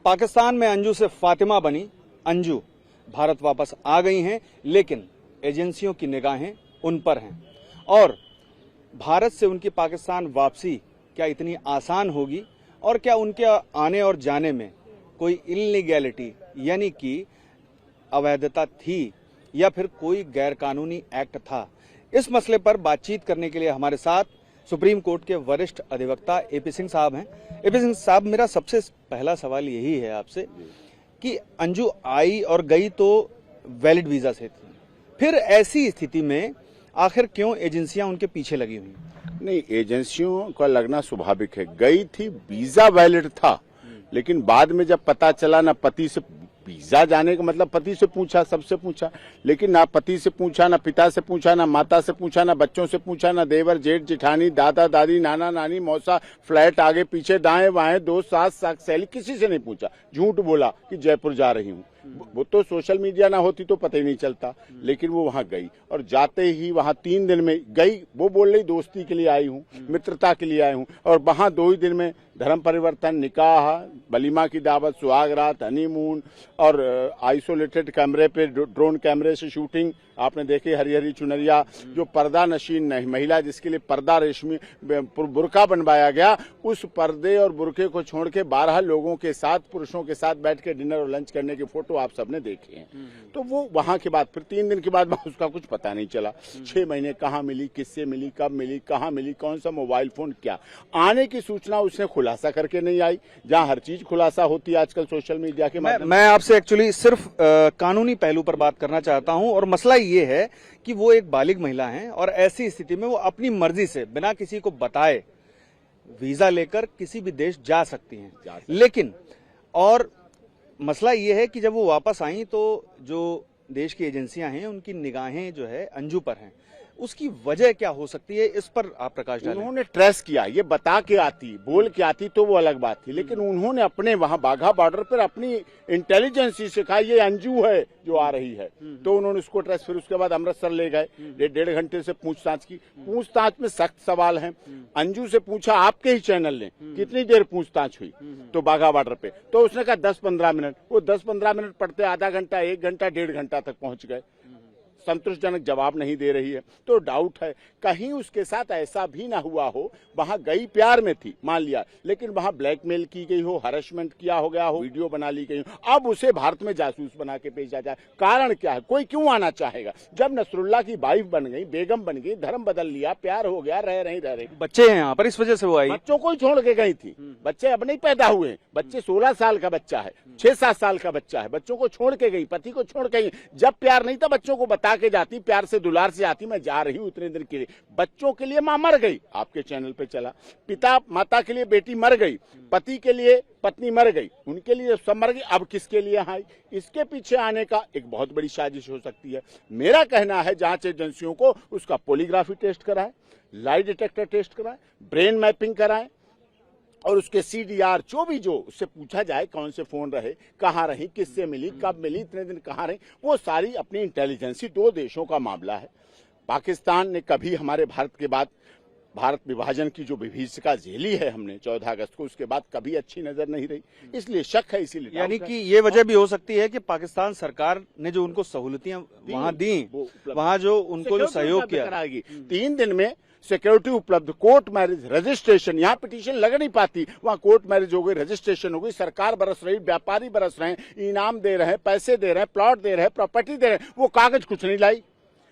पाकिस्तान में अंजू से फातिमा बनी अंजू भारत वापस आ गई हैं, लेकिन एजेंसियों की निगाहें उन पर हैं और भारत से उनकी पाकिस्तान वापसी क्या इतनी आसान होगी और क्या उनके आने और जाने में कोई इलीगैलिटी यानी कि अवैधता थी या फिर कोई गैरकानूनी एक्ट था। इस मसले पर बातचीत करने के लिए हमारे साथ सुप्रीम कोर्ट के वरिष्ठ अधिवक्ता एपी सिंह साहब हैं। एपी सिंह साहब, मेरा सबसे पहला सवाल यही है आपसे कि अंजू आई और गई तो वैलिड वीजा से थी, फिर ऐसी स्थिति में आखिर क्यों एजेंसियां उनके पीछे लगी हुई? नहीं, एजेंसियों का लगना स्वाभाविक है। गई थी, वीजा वैलिड था, लेकिन बाद में जब पता चला ना पति से वीजा जाने का मतलब पति से पूछा, सबसे पूछा, लेकिन ना पति से पूछा, ना पिता से पूछा, ना माता से पूछा, ना बच्चों से पूछा, ना देवर जेठ जेठानी दादा दादी नाना नानी मौसा फ्लैट आगे पीछे दाएं बाएं दोस्त सास सहेली किसी से नहीं पूछा। झूठ बोला कि जयपुर जा रही हूँ। वो तो सोशल मीडिया ना होती तो पता ही नहीं चलता, लेकिन वो वहां गई और जाते ही वहां 3 दिन में गई। वो बोल रही दोस्ती के लिए आई हूँ, मित्रता के लिए आई हूँ, और वहां 2 ही दिन में धर्म परिवर्तन, निकाह, वलीमा की दावत, सुहागरात, हनीमून और आइसोलेटेड कैमरे पे ड्रोन कैमरे से शूटिंग। आपने देखे हरी हरी चुनरिया, जो पर्दा नशीन महिला जिसके लिए पर्दा रेशमी बुरका बनवाया गया, उस पर्दे और बुरके को छोड़ के 12 लोगों के साथ, पुरुषों के साथ बैठ के डिनर और लंच करने की फोटो आप सबने देखे हैं। तो वो वहां के बाद फिर 3 दिन के बाद उसका कुछ पता नहीं चला। 6 महीने कहाँ मिली, किससे मिली, कब मिली, कहाँ मिली, कौन सा मोबाइल फोन, क्या आने की सूचना उसने खुलासा करके नहीं आई, जहां हर चीज खुलासा होती है आजकल सोशल मीडिया के माध्यम। मैं आपसे एक्चुअली सिर्फ कानूनी पहलू पर बात करना चाहता हूं और मसला ये है कि वो एक बालिग महिला हैं और ऐसी स्थिति में वो अपनी मर्जी से बिना किसी को बताए वीजा लेकर किसी भी देश जा सकती हैं। लेकिन और मसला ये है कि जब वो वापस आई तो जो देश की एजेंसियां हैं उनकी निगाहें जो है अंजू पर हैं। उसकी वजह क्या हो सकती है, इस पर आप प्रकाश डालें। उन्होंने ट्रेस किया, ये बता के आती, बोल के आती तो वो अलग बात थी, लेकिन उन्होंने अपने वहां बाघा बॉर्डर पर अपनी इंटेलिजेंस से कहा ये अंजू है जो आ रही है, तो उन्होंने उसको ट्रेस, फिर उसके बाद अमृतसर ले गए, 1.5 घंटे से पूछताछ की। पूछताछ में सख्त सवाल है। अंजू से पूछा आपके ही चैनल ने कितनी देर पूछताछ हुई, तो बाघा बॉर्डर पे, तो उसने कहा 10-15 मिनट। वो 10-15 मिनट पढ़ते आधा घंटा, 1 घंटा, 1.5 घंटा तक पहुंच गए। संतोषजनक जवाब नहीं दे रही है, तो डाउट है कहीं उसके साथ ऐसा भी ना हुआ हो। वहां गई प्यार में थी, मान लिया, लेकिन वहां ब्लैकमेल की गई हो, हरेसमेंट किया हो गया हो, वीडियो बना ली गई हो, अब उसे भारत में जासूस बना के भेजा जाए। कारण क्या है? कोई क्यों आना चाहेगा? जब नसरुल्ला की वाइफ बन गई, बेगम बन गई, धर्म बदल लिया, प्यार हो गया, रह रही। बच्चे हैं यहाँ पर, इस वजह से वो आई। बच्चों को ही छोड़ के गई थी। बच्चे अब नहीं पैदा हुए, बच्चे 16 साल का बच्चा है, 6-7 साल का बच्चा है, बच्चों को छोड़ के गई, पति को छोड़ के गई। जब प्यार नहीं था बच्चों को बता के जाती, प्यार से दुलार से आती, मैं जा रही हूं इतने दिन के लिए। बच्चों के लिए मां मर गई, आपके चैनल पे चला। पिता माता के लिए बेटी मर गई, पति के लिए पत्नी मर गई, उनके लिए सब मर गई, अब किसके लिए आई? इसके पीछे आने का एक बहुत बड़ी साजिश हो सकती है। मेरा कहना है जांच एजेंसियों को उसका पॉलीग्राफी टेस्ट कराएं, लाई डिटेक्टर टेस्ट कराएं, ब्रेन मैपिंग कराएं और उसके CDR जो भी जो उससे पूछा जाए, कौन से फोन रहे, कहाँ रही, किससे मिली, कब मिली, इतने दिन कहाँ रही, वो सारी अपनी इंटेलिजेंसी। 2 देशों का मामला है। पाकिस्तान ने कभी हमारे भारत के बाद, भारत विभाजन की जो विभीषिका झेली है हमने 14 अगस्त को, उसके बाद कभी अच्छी नजर नहीं रही, इसलिए शक है। इसीलिए यानी कि ये वजह भी हो सकती है कि पाकिस्तान सरकार ने जो उनको सहूलतियां वहां दी, वहां जो उनको जो सहयोग किया, 3 दिन में सिक्योरिटी उपलब्ध, कोर्ट मैरिज, रजिस्ट्रेशन, यहाँ पिटीशन लग नहीं पाती, वहाँ कोर्ट मैरिज हो गई, रजिस्ट्रेशन हो गई, सरकार बरस रही, व्यापारी बरस रहे हैं, इनाम दे रहे हैं, पैसे दे रहे हैं, प्लॉट दे रहे हैं, प्रॉपर्टी दे रहे हैं। वो कागज कुछ नहीं लाई।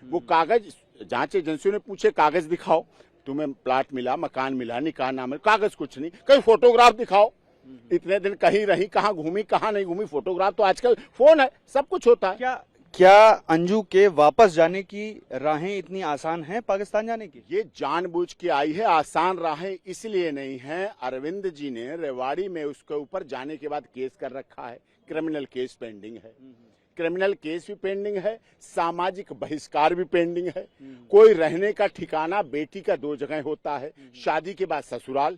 वो कागज जांच एजेंसियों ने पूछे कागज दिखाओ, तुम्हें प्लॉट मिला, मकान मिला, निकाह नाम, कागज कुछ नहीं। कहीं फोटोग्राफ दिखाओ, इतने दिन कहीं रही, कहाँ घूमी, कहाँ नहीं घूमी, फोटोग्राफ तो आजकल फोन है, सब कुछ होता है। क्या अंजू के वापस जाने की राहें इतनी आसान हैं पाकिस्तान जाने की? ये जानबूझ के आई है। आसान राहें इसलिए नहीं है, अरविंद जी ने रेवाड़ी में उसके ऊपर जाने के बाद केस कर रखा है, क्रिमिनल केस पेंडिंग है, क्रिमिनल केस भी पेंडिंग है, सामाजिक बहिष्कार भी पेंडिंग है। कोई रहने का ठिकाना बेटी का 2 जगह होता है, शादी के बाद ससुराल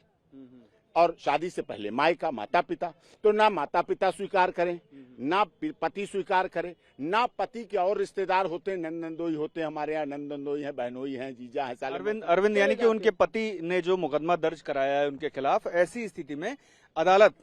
और शादी से पहले मायका, माता पिता। तो ना माता पिता स्वीकार करें, ना पति स्वीकार करे, ना पति के और रिश्तेदार होते हैं, नंदनदोई होते हैं, हमारे यहाँ नंदनदोई है, बहनोई है, जीजा है। अरविंद यानी कि उनके पति ने जो मुकदमा दर्ज कराया है उनके खिलाफ, ऐसी स्थिति में अदालत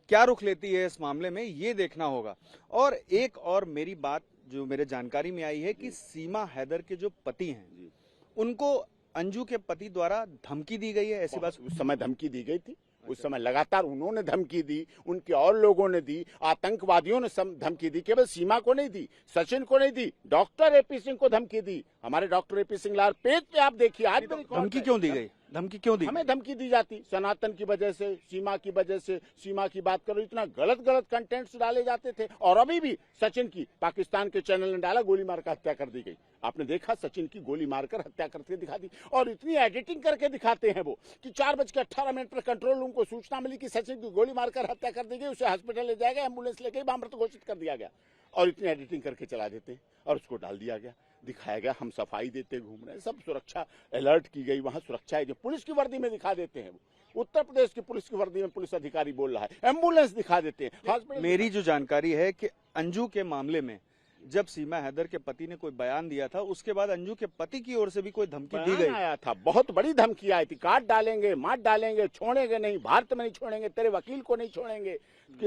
क्या रुख लेती है इस मामले में, ये देखना होगा। और एक और मेरी बात जो मेरे जानकारी में आई है कि सीमा हैदर के जो पति हैं उनको अंजू के पति द्वारा धमकी दी गई है, ऐसी बात? उस समय धमकी दी गई थी, उस समय लगातार उन्होंने धमकी दी, उनके और लोगों ने दी, आतंकवादियों ने धमकी दी, केवल सीमा को नहीं दी, सचिन को नहीं दी, डॉक्टर एपी सिंह को धमकी दी। हमारे डॉक्टर एपी सिंह लाल पेज पे आप देखिए, आज धमकी क्यों दी गई? धमकी क्यों दी? हमें धमकी दी जाती सनातन की वजह से, सीमा की वजह से, सीमा की बात करो, इतना गलत गलत कंटेंट्स डाले जाते थे। और अभी भी सचिन की पाकिस्तान के चैनल ने डाला, गोली मारकर हत्या कर दी गई। आपने देखा, सचिन की गोली मारकर हत्या करके दिखा दी, और इतनी एडिटिंग करके दिखाते हैं वो कि 4:18 पर कंट्रोल रूम को सूचना मिली कि सचिन की गोली मारकर हत्या कर दी गई, उसे हॉस्पिटल ले जाया गया, एम्बुलेंस लेके मृत घोषित कर दिया गया, और इतनी एडिटिंग करके चला देते हैं और उसको डाल दिया गया, दिखाया गया हम सफाई देते घूम रहे हैं, सब सुरक्षा अलर्ट की गई, वहां सुरक्षा है जो पुलिस की वर्दी में दिखा देते हैं। वो उत्तर प्रदेश की पुलिस की वर्दी में पुलिस अधिकारी बोल रहा है, एम्बुलेंस दिखा देते हैं। मेरी जो जानकारी है कि अंजू के मामले में जब सीमा हैदर के पति ने कोई बयान दिया था, उसके बाद अंजू के पति की ओर से भी कोई धमकी दी गई आया था, बहुत बड़ी धमकी आई थी, काट डालेंगे, मार डालेंगे, छोड़ेंगे नहीं, भारत में नहीं छोड़ेंगे, तेरे वकील को नहीं छोड़ेंगे,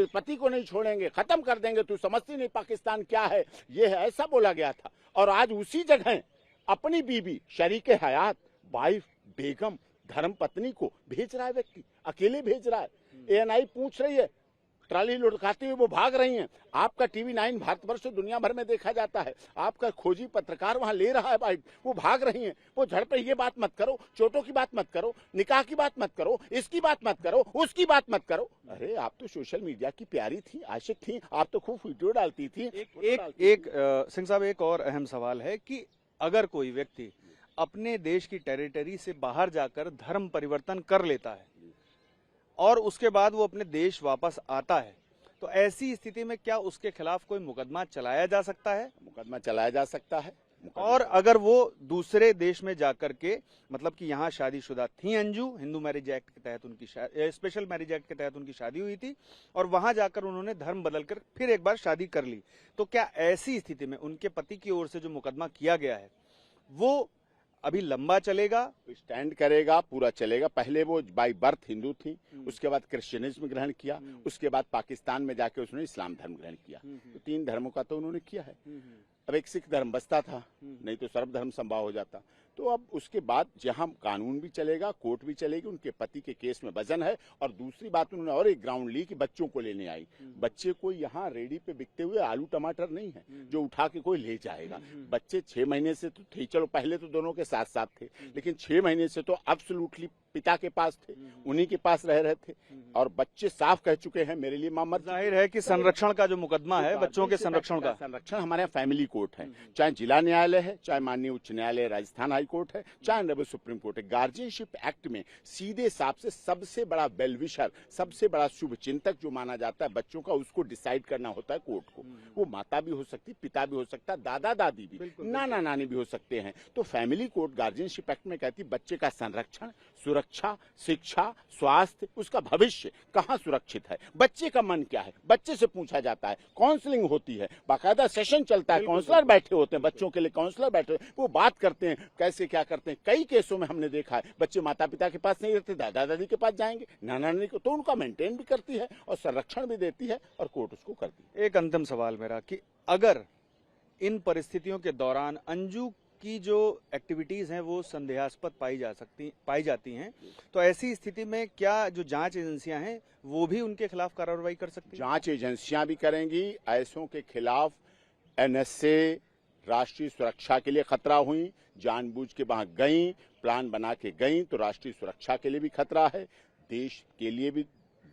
पति को नहीं छोड़ेंगे, खत्म कर देंगे, तू समझती नहीं पाकिस्तान क्या है, ये है, ऐसा बोला गया था। और आज उसी जगह अपनी बीबी, शरीके हयात, वाइफ, बेगम, धर्म पत्नी को भेज रहा है, व्यक्ति अकेले भेज रहा है। एएनआई पूछ रही है, ट्राली लुढ़काते हुए वो भाग रही हैं। आपका टीवी 9 भारतवर्ष दुनिया भर में देखा जाता है, आपका खोजी पत्रकार वहां ले रहा है बाइट, वो भाग रही हैं। वो झड़ पे ये बात मत करो, चोटों की बात मत करो, निकाह की बात मत करो, इसकी बात मत करो, उसकी बात मत करो। अरे आप तो सोशल मीडिया की प्यारी थी, आशिक थी, आप तो खूब वीडियो डालती थी। सिंह साहब, एक और अहम सवाल है कि अगर कोई व्यक्ति अपने देश की टेरिटरी से बाहर जाकर धर्म परिवर्तन कर लेता है और उसके बाद वो अपने देश वापस आता है, तो ऐसी स्थिति में क्या उसके खिलाफ कोई मुकदमा चलाया जा सकता है? मुकदमा चलाया जा सकता है। और अगर वो दूसरे देश में जाकर के, मतलब कि यहाँ शादीशुदा थी अंजू, हिंदू मैरिज एक्ट के तहत उनकी स्पेशल मैरिज एक्ट के तहत उनकी शादी हुई थी, और वहां जाकर उन्होंने धर्म बदलकर फिर एक बार शादी कर ली, तो क्या ऐसी स्थिति में उनके पति की ओर से जो मुकदमा किया गया है वो अभी लंबा चलेगा, स्टैंड करेगा, पूरा चलेगा? पहले वो बाई बर्थ हिंदू थी, उसके बाद क्रिश्चियनिज्म ग्रहण किया, उसके बाद पाकिस्तान में जाके उसने इस्लाम धर्म ग्रहण किया, तो 3 धर्मों का तो उन्होंने किया है। अब एक सिख धर्म बचता था, नहीं तो सर्वधर्म संभाव हो जाता। तो अब उसके बाद जहां कानून भी चलेगा, कोर्ट भी चलेगी, उनके पति के केस में वजन है। और दूसरी बात उन्होंने और एक ग्राउंड ली कि बच्चों को लेने आई। बच्चे कोई यहाँ रेडी पे बिकते हुए आलू टमाटर नहीं है जो उठा के कोई ले जाएगा। बच्चे 6 महीने से तो थे, चलो पहले तो दोनों के साथ साथ थे, लेकिन 6 महीने से तो एब्सोल्युटली पिता के पास थे, उन्हीं के पास रह रहे थे। और बच्चे साफ कह चुके हैं मेरे लिए मामर। जाहिर है कि संरक्षण का जो मुकदमा है, बच्चों के संरक्षण का संरक्षण हमारे यहाँ फैमिली कोर्ट है, चाहे जिला न्यायालय है, चाहे माननीय उच्च न्यायालय राजस्थान हाई कोर्ट है, चाहे ऑनरेबल सुप्रीम कोर्ट है। गार्जियनशिप एक्ट में सीधे साफ से सबसे बड़ा वेलविशर, सबसे बड़ा शुभ चिंतक जो माना जाता है बच्चों का, उसको डिसाइड करना होता है कोर्ट को। वो माता भी हो सकती, पिता भी हो सकता, दादा दादी भी, नाना नानी भी हो सकते हैं। तो फैमिली कोर्ट गार्जियनशिप एक्ट में कहती बच्चे का संरक्षण, सुरक्षा, शिक्षा, स्वास्थ्य, उसका भविष्य कहाँ सुरक्षित है, बच्चे का मन क्या है, बच्चे से पूछा जाता है, काउंसलिंग होती है, बाकायदा सेशन चलता है, काउंसलर बैठे होते हैं, बच्चों के लिए काउंसलर बैठे, वो बात करते हैं कैसे क्या करते हैं। कई केसों में हमने देखा है बच्चे माता पिता के पास नहीं रहते, दादा दादी के पास जाएंगे, नाना नानी को, तो उनका मेंटेन भी करती है और संरक्षण भी देती है और कोर्ट उसको करती है। एक अंतिम सवाल मेरा कि अगर इन परिस्थितियों के दौरान अंजू की जो एक्टिविटीज हैं वो संदेहास्पद पाई जाती हैं, तो ऐसी स्थिति में क्या जो जांच एजेंसियां हैं वो भी उनके खिलाफ कार्रवाई कर सकती हैं? जांच एजेंसियां भी करेंगी। ऐसों के खिलाफ एनएसए राष्ट्रीय सुरक्षा के लिए खतरा हुई, जानबूझ के वहां गई, प्लान बना के गई, तो राष्ट्रीय सुरक्षा के लिए भी खतरा है, देश के लिए भी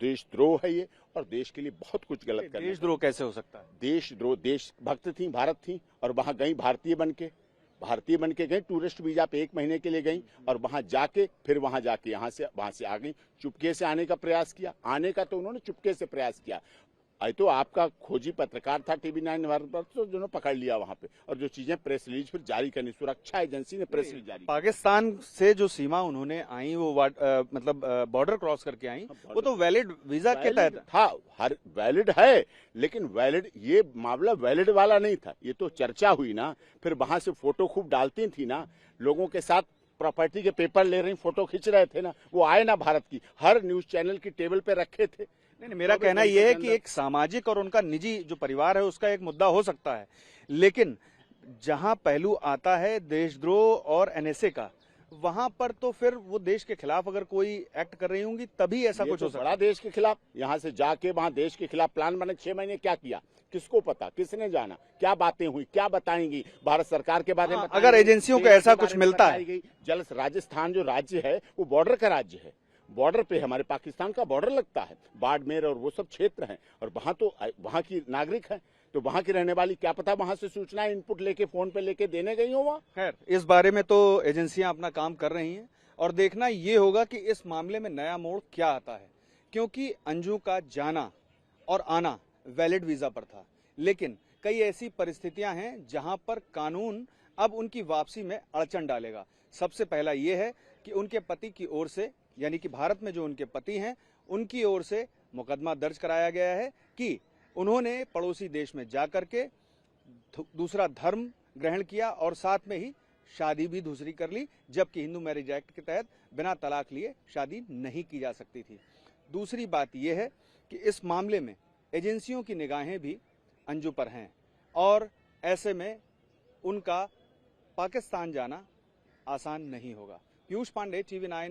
देशद्रोह है ये, और देश के लिए बहुत कुछ गलत कर। देशद्रोह कैसे हो सकता है? देशद्रोह, देशभक्त थी, भारत थी, और वहां गई भारतीय बन के गई, टूरिस्ट वीजा पे 1 महीने के लिए गई, और वहां जाके फिर वहां जाके वहां से आ गई, चुपके से आने का प्रयास किया। आने का तो उन्होंने चुपके से प्रयास किया। तो आपका खोजी पत्रकार था टीवी 9 पर, तो जिन्होंने पकड़ लिया वहां पे, और जो चीजें प्रेस रिलीज फिर जारी करनी, सुरक्षा एजेंसी ने प्रेस रिलीज जारी। पाकिस्तान से जो सीमा उन्होंने आई, वो मतलब बॉर्डर क्रॉस करके आई, वो तो वैलिड वीजा के तहत था, हर वैलिड है, लेकिन वैलिड ये मामला वैलिड वाला नहीं था। ये तो चर्चा हुई ना, फिर वहां से फोटो खूब डालती थी ना, लोगों के साथ प्रॉपर्टी के पेपर ले रही, फोटो खींच रहे थे ना, वो आए ना भारत की, हर न्यूज चैनल की टेबल पे रखे थे, नहीं, मेरा कहना यह है कि एक सामाजिक और उनका निजी जो परिवार है उसका एक मुद्दा हो सकता है, लेकिन जहां पहलू आता है देशद्रोह और एनएसए का, वहां पर तो फिर वो देश के खिलाफ अगर कोई एक्ट कर रही होंगी तभी ऐसा कुछ हो सकता बड़ा देश के खिलाफ, यहाँ से जाके वहां देश के खिलाफ प्लान बने, 6 महीने क्या किया, किसको पता, किसने जाना, क्या बातें हुई, क्या बताएंगी भारत सरकार के बारे में। अगर एजेंसियों को ऐसा कुछ मिलता है। जल राजस्थान जो राज्य है वो बॉर्डर का राज्य है, बॉर्डर पे हमारे पाकिस्तान का बॉर्डर लगता है, बाड़मेर और वो सब क्षेत्र हैं, और वहां तो वहां की नागरिक है, तो वहां की रहने वाली क्या पता वहां से सूचना इनपुट लेके फोन पे लेके देने गई हो वहां। खैर, इस बारे में तो एजेंसियां अपना काम कर रही हैं और देखना ये होगा कि इस मामले में नया मोड़ क्या आता है, क्योंकि अंजू का जाना और आना वैलिड वीजा पर था, लेकिन कई ऐसी परिस्थितियां हैं जहां पर कानून अब उनकी वापसी में अड़चन डालेगा। सबसे पहला ये है कि उनके पति की ओर से, यानी कि भारत में जो उनके पति हैं उनकी ओर से मुकदमा दर्ज कराया गया है कि उन्होंने पड़ोसी देश में जाकर के दूसरा धर्म ग्रहण किया और साथ में ही शादी भी दूसरी कर ली, जबकि हिंदू मैरिज एक्ट के तहत बिना तलाक लिए शादी नहीं की जा सकती थी। दूसरी बात यह है कि इस मामले में एजेंसियों की निगाहें भी अंजू पर हैं और ऐसे में उनका पाकिस्तान जाना आसान नहीं होगा। पीयूष पांडे, TV9।